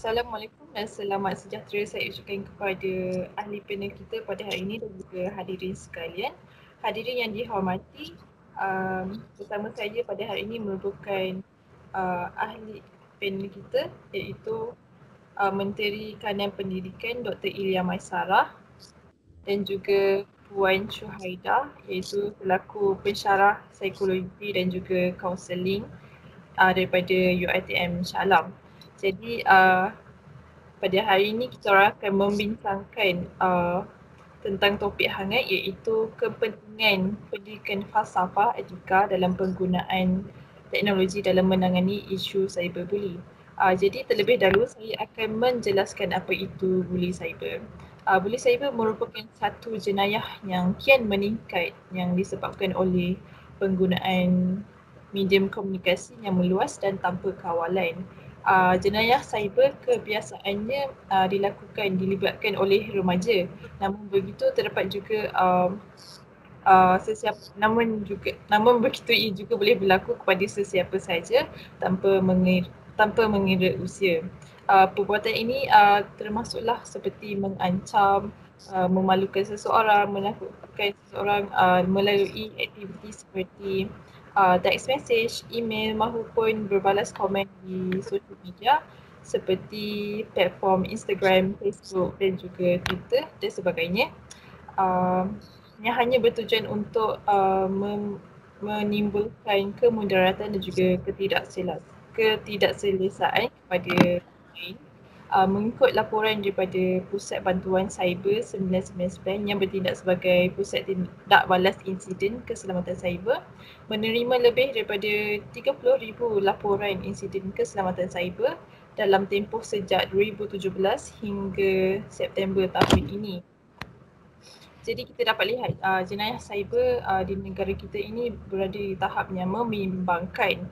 Assalamualaikum dan selamat sejahtera saya ucapkan kepada ahli panel kita pada hari ini dan juga hadirin sekalian. Hadirin yang dihormati, bersama saya pada hari ini merupakan ahli panel kita iaitu Menteri Kanan Pendidikan Dr. Ilham Maisarah dan juga Puan Syuhaidah iaitu selaku pensyarah psikologi dan juga kaunseling daripada UiTM Shah Alam. Jadi pada hari ini kita orang akan membincangkan tentang topik hangat iaitu kepentingan pendidikan falsafah etika dalam penggunaan teknologi dalam menangani isu cyberbully. Jadi terlebih dahulu saya akan menjelaskan apa itu bully cyber. Bully cyber merupakan satu jenayah yang kian meningkat yang disebabkan oleh penggunaan medium komunikasi yang meluas dan tanpa kawalan. Jenayah cyber kebiasaannya dilibatkan oleh remaja. Namun begitu terdapat juga namun begitu ia juga boleh berlaku kepada sesiapa saja tanpa mengira usia. Perbuatan ini termasuklah seperti mengancam, memalukan seseorang, menakutkan seseorang melalui aktiviti seperti text message, email maupun berbalas komen di sosial media seperti platform Instagram, Facebook dan juga Twitter dan sebagainya. Yang hanya bertujuan untuk menimbulkan kemudaratan dan juga ketidakselesaan kepada lain. Mengikut laporan daripada Pusat Bantuan Cyber 999 yang bertindak sebagai pusat tindak balas insiden keselamatan cyber, menerima lebih daripada 30,000 laporan insiden keselamatan cyber dalam tempoh sejak 2017 hingga September tahun ini. Jadi kita dapat lihat jenayah cyber di negara kita ini berada di tahap yang membimbangkan.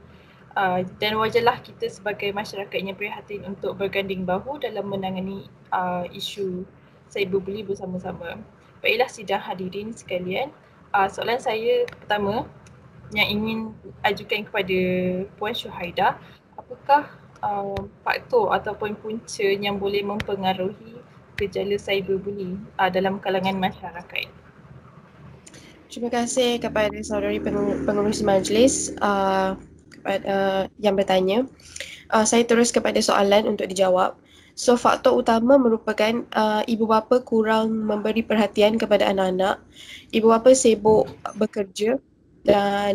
Dan wajarlah kita sebagai masyarakat yang prihatin untuk berganding bahu dalam menangani isu cyberbully bersama-sama. Baiklah sidang hadirin sekalian, soalan saya pertama yang ingin ajukan kepada Puan Syuhaidah, apakah faktor ataupun punca yang boleh mempengaruhi gejala cyberbully dalam kalangan masyarakat? Terima kasih kepada saudari pengurusi majlis yang bertanya. Saya terus kepada soalan untuk dijawab. So, faktor utama merupakan ibu bapa kurang memberi perhatian kepada anak-anak. Ibu bapa sibuk bekerja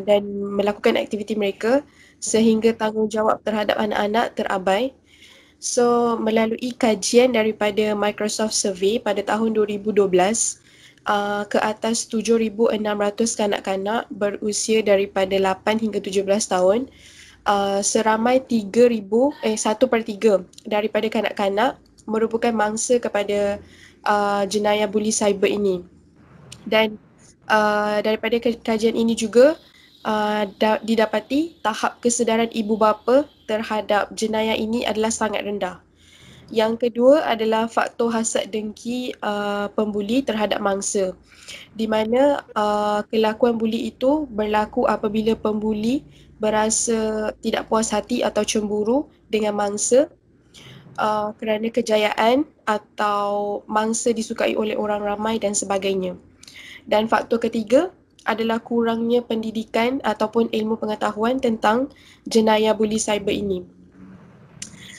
dan melakukan aktiviti mereka sehingga tanggungjawab terhadap anak-anak terabai. So, melalui kajian daripada Microsoft Survey pada tahun 2012, ke atas 7,600 kanak-kanak berusia daripada 8 hingga 17 tahun, seramai 1/3 daripada kanak-kanak merupakan mangsa kepada jenayah bully cyber ini. Dan daripada kajian ini juga didapati tahap kesedaran ibu bapa terhadap jenayah ini adalah sangat rendah. Yang kedua adalah faktor hasad dengki pembuli terhadap mangsa, di mana kelakuan buli itu berlaku apabila pembuli berasa tidak puas hati atau cemburu dengan mangsa kerana kejayaan atau mangsa disukai oleh orang ramai dan sebagainya. Dan faktor ketiga adalah kurangnya pendidikan ataupun ilmu pengetahuan tentang jenayah bully cyber ini.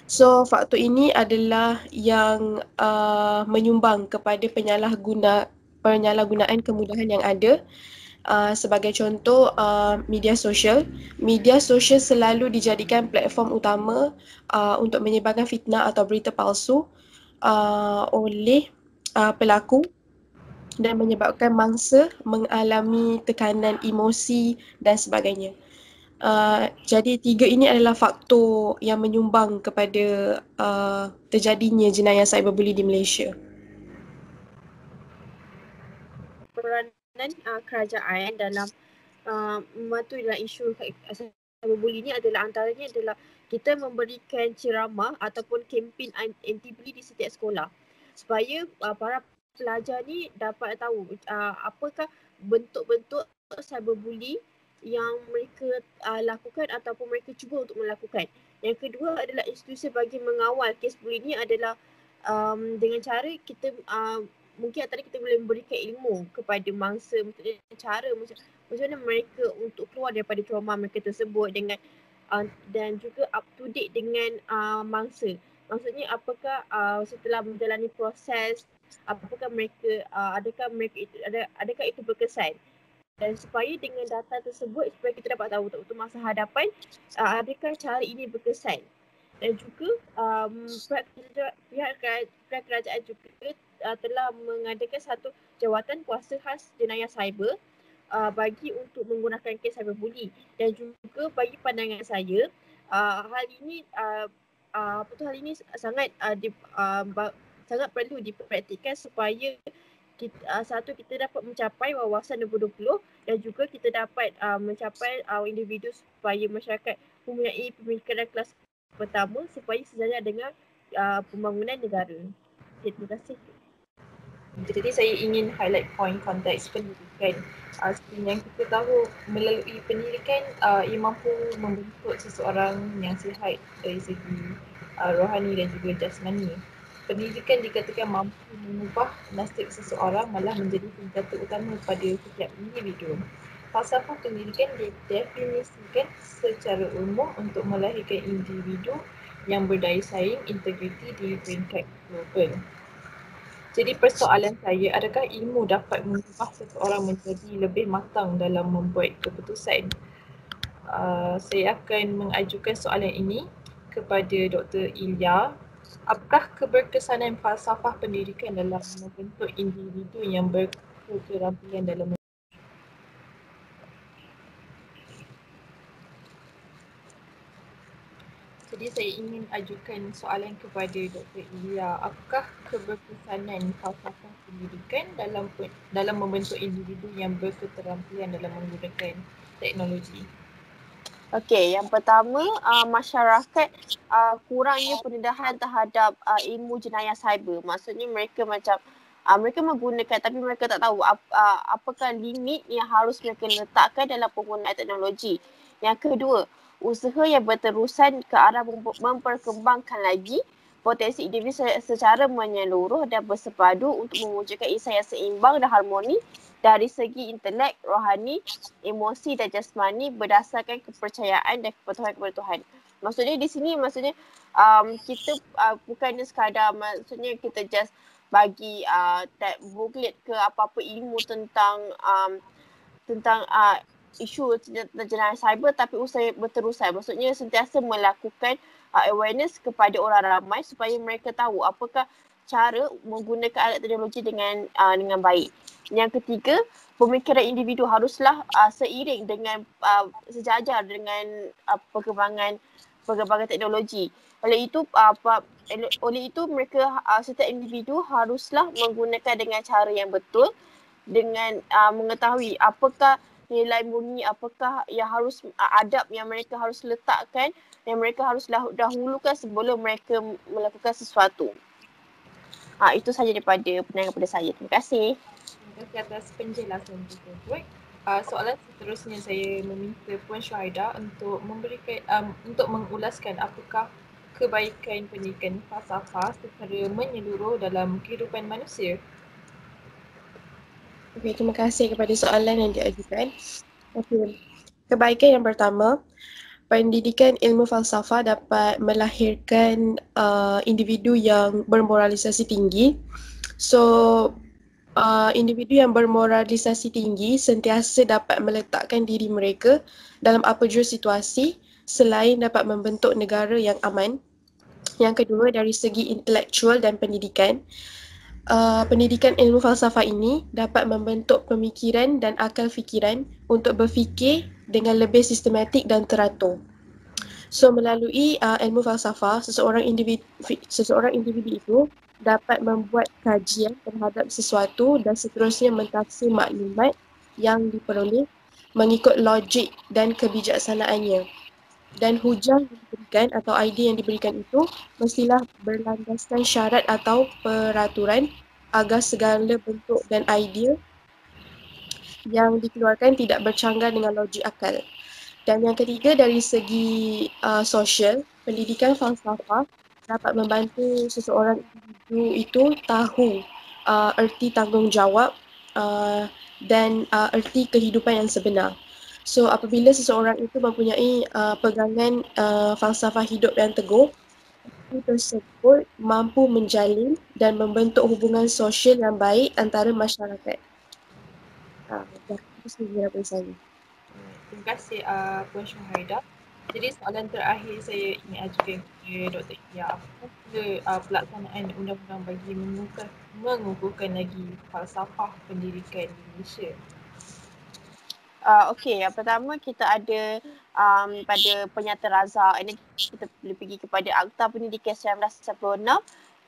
So, faktor ini adalah yang menyumbang kepada penyalahgunaan kemudahan yang ada. Sebagai contoh, media sosial. Media sosial selalu dijadikan platform utama untuk menyebarkan fitnah atau berita palsu oleh pelaku dan menyebabkan mangsa mengalami tekanan emosi dan sebagainya. Jadi tiga ini adalah faktor yang menyumbang kepada terjadinya jenayah cyberbully di Malaysia. Peranan kerajaan dalam mematuhi dalam isu cyberbully ini adalah antaranya adalah kita memberikan ceramah ataupun kempen anti-bully di setiap sekolah supaya para pelajar ni dapat tahu apakah bentuk-bentuk cyberbully yang mereka lakukan ataupun mereka cuba untuk melakukan. Yang kedua adalah institusi bagi mengawal kes buli ni adalah dengan cara kita mungkin antara kita boleh memberikan ilmu kepada mangsa, maksudnya cara macam mana mereka untuk keluar daripada trauma mereka tersebut dengan dan juga up to date dengan mangsa. Maksudnya apakah setelah menjalani proses, apakah mereka adakah itu berkesan, dan supaya dengan data tersebut supaya kita dapat tahu untuk masa hadapan adakah cara ini berkesan. Dan juga pihak kerajaan juga telah mengadakan satu jawatan kuasa khas jenayah cyber bagi untuk menggunakan kes cyberbully. Dan juga bagi pandangan saya hal ini hal ini sangat sangat perlu dipraktikkan supaya kita dapat mencapai wawasan 2020 dan juga kita dapat mencapai individu supaya masyarakat mempunyai pemikiran kelas pertama supaya sejajar dengan pembangunan negara. Terima kasih. Jadi saya ingin highlight point konteks pendidikan. Seperti yang kita tahu, melalui pendidikan ia mampu membentuk seseorang yang sihat dari segi rohani dan juga jasmani. Pendidikan dikatakan mampu mengubah nasib seseorang, malah menjadi senjata utama pada setiap individu. Falsafah pendidikan didefinisikan secara umum untuk melahirkan individu yang berdaya saing, integriti di peringkat global. Jadi persoalan saya, adakah ilmu dapat mengubah seseorang menjadi lebih matang dalam membuat keputusan? Saya akan mengajukan soalan ini kepada Dr. Ilya. Apakah keberkesanan falsafah pendidikan dalam membentuk individu yang berketerampilan dalam Jadi saya ingin ajukan soalan kepada Dr. Ilya. Apakah keberkesanan falsafah pendidikan dalam membentuk individu yang berketerampilan dalam menggunakan teknologi? Okey, yang pertama masyarakat kurangnya pendedahan terhadap ilmu jenayah cyber. Maksudnya mereka macam mereka menggunakan tapi mereka tak tahu apakah limit yang harus mereka letakkan dalam penggunaan teknologi. Yang kedua, usaha yang berterusan ke arah memperkembangkan lagi potensi individu secara menyeluruh dan bersepadu untuk mewujudkan insan yang seimbang dan harmoni dari segi intelek, rohani, emosi dan jasmani berdasarkan kepercayaan dan kepatuhan kepada Tuhan. Maksudnya di sini kita bukannya sekadar maksudnya kita just bagi booklet ke apa-apa ilmu tentang isu jenayah cyber, tapi usaha berterusan. Maksudnya sentiasa melakukan awareness kepada orang ramai supaya mereka tahu apakah cara menggunakan alat teknologi dengan baik. Yang ketiga, pemikiran individu haruslah seiring dengan sejajar dengan perkembangan teknologi. Oleh itu mereka setiap individu haruslah menggunakan dengan cara yang betul dengan mengetahui apakah nilai murni, apakah yang harus adab yang mereka harus letakkan, yang mereka harus dahulukan sebelum mereka melakukan sesuatu. Itu sahaja daripada pandangan saya. Terima kasih. Terima kasih atas penjelasan tersebut. Soalan seterusnya saya meminta Puan Syahida untuk untuk mengulaskan apakah kebaikan pendidikan falsafah secara menyeluruh dalam kehidupan manusia. Okey, terima kasih kepada soalan yang diajukan. Okey. Kebaikan yang pertama, pendidikan ilmu falsafah dapat melahirkan individu yang bermoralisasi tinggi. So, individu yang bermoralisasi tinggi sentiasa dapat meletakkan diri mereka dalam apa jua situasi selain dapat membentuk negara yang aman. Yang kedua, dari segi intelektual dan pendidikan, pendidikan ilmu falsafah ini dapat membentuk pemikiran dan akal fikiran untuk berfikir dengan lebih sistematik dan teratur. So melalui ilmu falsafah, seseorang individu itu dapat membuat kajian terhadap sesuatu dan seterusnya mentafsir maklumat yang diperoleh mengikut logik dan kebijaksanaannya. Dan hujah yang diberikan atau idea yang diberikan itu mestilah berlandaskan syarat atau peraturan agar segala bentuk dan idea yang dikeluarkan tidak bercanggah dengan logik akal. Dan yang ketiga, dari segi sosial, pendidikan falsafah dapat membantu seseorang individu itu tahu erti tanggungjawab dan erti kehidupan yang sebenar. So apabila seseorang itu mempunyai pegangan falsafah hidup yang teguh, itu tersebut mampu menjalin dan membentuk hubungan sosial yang baik antara masyarakat. Itu sahaja daripada saya. Terima kasih Puan Syuhaida. Jadi soalan terakhir saya ingin ajukan kepada Dr. Ilya. Apakah pelaksanaan undang-undang bagi mengukuhkan lagi falsafah pendidikan di Malaysia? Okey, yang pertama kita ada pada Penyata Razak ini kita boleh pergi kepada Akta Pendidikan 1996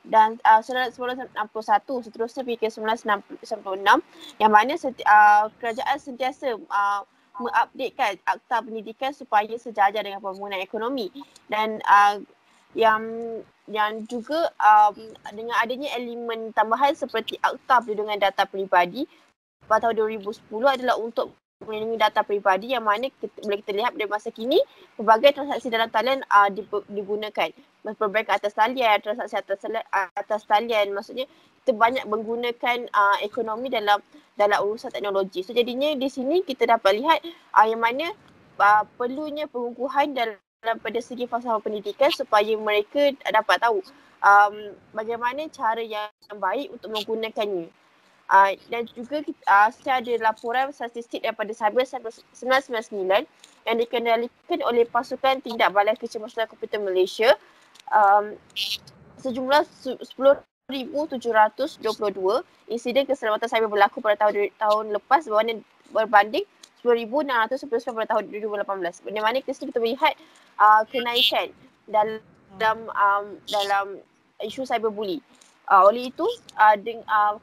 dan 1961 seterusnya pergi ke 1996 yang mana kerajaan sentiasa mengupdatekan Akta Pendidikan supaya sejajar dengan pembangunan ekonomi dan yang juga dengan adanya elemen tambahan seperti Akta Perlindungan Data Peribadi pada tahun 2010 adalah untuk melindungi data peribadi yang mana boleh kita lihat pada masa kini pelbagai transaksi dalam talian digunakan. Pelbagai atas talian, transaksi atas talian, maksudnya kita banyak menggunakan ekonomi dalam urusan teknologi. So jadinya di sini kita dapat lihat yang mana perlunya pengukuhan dalam pada segi falsafah pendidikan supaya mereka dapat tahu bagaimana cara yang baik untuk menggunakannya. Dan juga saya ada laporan statistik daripada Cyber 1999 yang dikendalikan oleh Pasukan Tindak Balai Kecemasan Komputer Malaysia sejumlah 10,722 insiden keselamatan cyber berlaku pada tahun lepas berbanding 10,699 pada tahun 2018. Di mana kita melihat kenaikan dalam isu cyberbully. Oleh itu,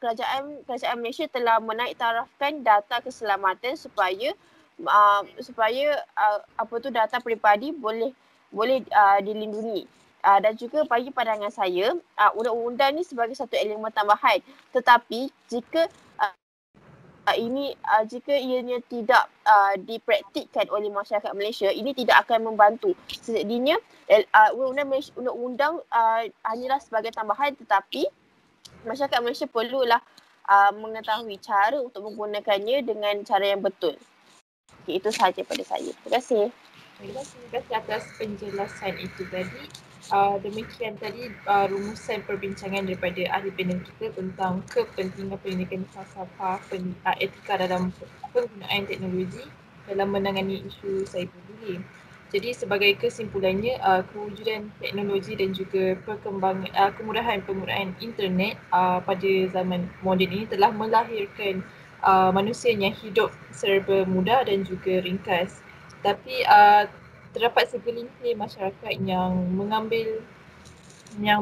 kerajaan Malaysia telah menaiktarafkan data keselamatan supaya data peribadi boleh dilindungi. Dan juga bagi pandangan saya, undang-undang ni sebagai satu elemen tambahan. Tetapi jika ianya tidak dipraktikkan oleh masyarakat Malaysia, ini tidak akan membantu. Sejadinya undang-undang hanyalah sebagai tambahan, tetapi masyarakat Malaysia perlulah mengetahui cara untuk menggunakannya dengan cara yang betul. Okay, itu sahaja pada saya. Terima kasih. Terima kasih atas penjelasan itu tadi. Demikian tadi rumusan perbincangan daripada ahli panel kita tentang kepentingan pendidikan falsafah etika dalam penggunaan teknologi dalam menangani isu cyberbullying. Jadi sebagai kesimpulannya, kewujudan teknologi dan juga perkembangan kemudahan penggunaan internet pada zaman moden ini telah melahirkan manusia yang hidup serba mudah dan juga ringkas. Tapi terdapat segelintir masyarakat yang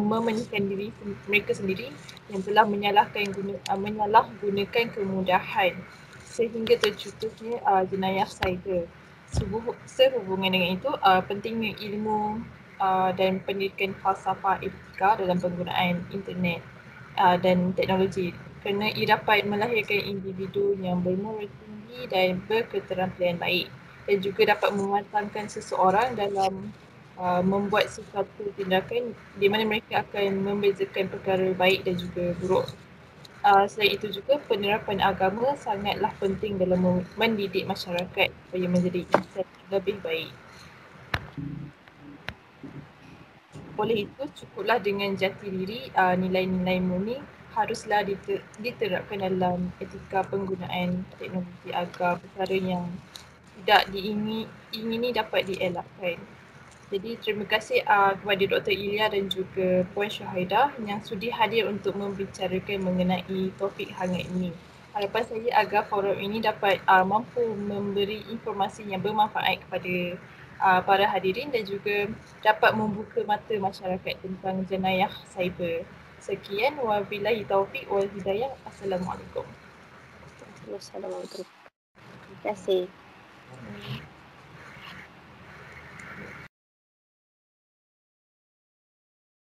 mementingkan diri mereka sendiri yang telah menyalahgunakan kemudahan sehingga tercetusnya jenayah cyber. Sehubungan dengan itu, pentingnya ilmu dan pendidikan falsafah etika dalam penggunaan internet dan teknologi kerana ia dapat melahirkan individu yang bermoral tinggi dan berketerampilan baik dan juga dapat mematangkan seseorang dalam membuat sesuatu tindakan di mana mereka akan membezakan perkara baik dan juga buruk. Selain itu juga penerapan agama sangatlah penting dalam mendidik masyarakat supaya menjadi insan lebih baik. Oleh itu, cukuplah dengan jati diri nilai-nilai murni haruslah diterapkan dalam etika penggunaan teknologi agar perkara yang tidak diingini dapat dielakkan. Jadi terima kasih kepada Dr. Ilya dan juga Puan Syuhaida yang sudi hadir untuk membicarakan mengenai topik hangat ini. Harapan saya agar forum ini dapat mampu memberi informasi yang bermanfaat kepada para hadirin dan juga dapat membuka mata masyarakat tentang jenayah cyber. Sekian, wabillahi taufiq wal hidayah. Assalamualaikum. Assalamualaikum. Terima kasih.